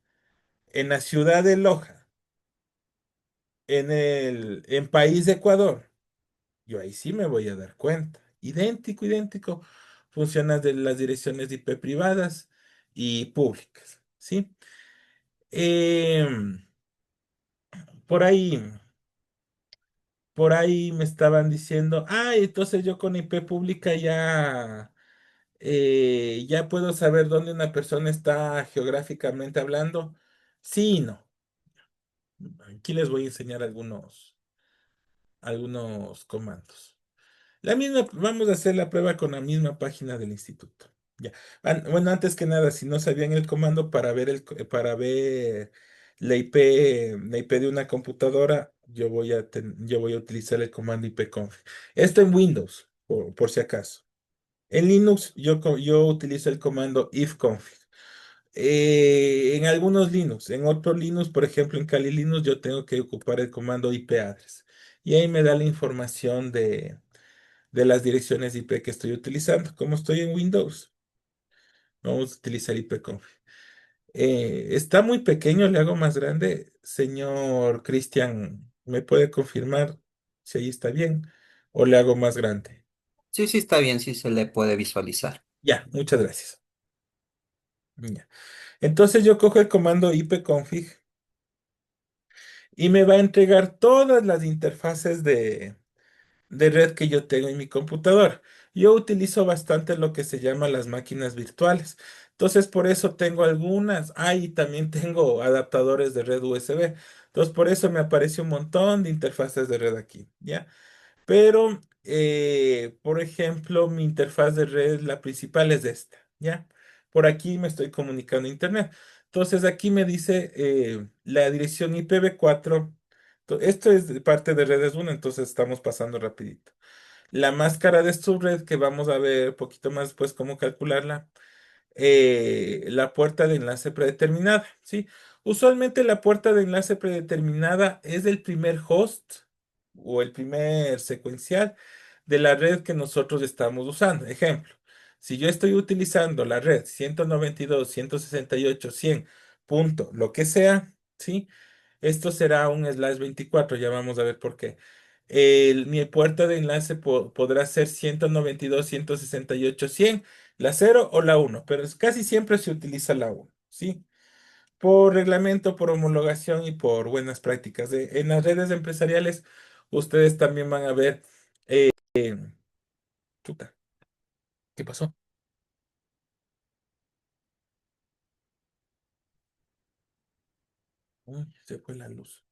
en la ciudad de Loja, en país de Ecuador, yo ahí sí me voy a dar cuenta. Idéntico, idéntico. Funcionan de las direcciones de IP privadas y públicas, ¿sí? Em, por ahí, por ahí me estaban diciendo, ah, entonces yo con IP pública ya puedo saber dónde una persona está geográficamente hablando. Sí y no. Aquí les voy a enseñar algunos comandos. La misma, vamos a hacer la prueba con la misma página del instituto. Ya. Bueno, antes que nada, si no sabían el comando para ver para ver la IP de una computadora, yo voy a utilizar el comando ipconfig. Esto en Windows, por si acaso. En Linux, yo utilizo el comando ifconfig. En algunos Linux, en otros Linux, por ejemplo, en Kali Linux, yo tengo que ocupar el comando ipaddress. Y ahí me da la información de las direcciones IP que estoy utilizando. Como estoy en Windows, vamos a utilizar ipconfig. Está muy pequeño, le hago más grande. Señor Cristian, ¿me puede confirmar si ahí está bien? ¿O le hago más grande? Sí, sí, está bien, sí se le puede visualizar. Ya, muchas gracias. Ya. Entonces yo cojo el comando ipconfig y me va a entregar todas las interfaces de red que yo tengo en mi computadora. Yo utilizo bastante lo que se llama las máquinas virtuales. Entonces, por eso tengo algunas. Ah, y también tengo adaptadores de red USB. Entonces, por eso me aparece un montón de interfaces de red aquí, ¿ya? Pero, por ejemplo, mi interfaz de red, la principal es esta, ¿ya? Por aquí me estoy comunicando a Internet. Entonces, aquí me dice la dirección IPv4. Esto es de parte de redes 1, entonces estamos pasando rapidito. La máscara de subred, que vamos a ver un poquito más después cómo calcularla, la puerta de enlace predeterminada, ¿sí? Usualmente la puerta de enlace predeterminada es el primer host o el primer secuencial de la red que nosotros estamos usando. Ejemplo, si yo estoy utilizando la red 192, 168, 100 punto, lo que sea, ¿sí? Esto será un /24, ya vamos a ver por qué. Mi puerta de enlace podrá ser 192, 168, 100, la cero o la uno, pero casi siempre se utiliza la uno, ¿sí? Por reglamento, por homologación y por buenas prácticas. En las redes empresariales, ustedes también van a ver. eh, chuta, ¿qué pasó? Uy, se fue la luz.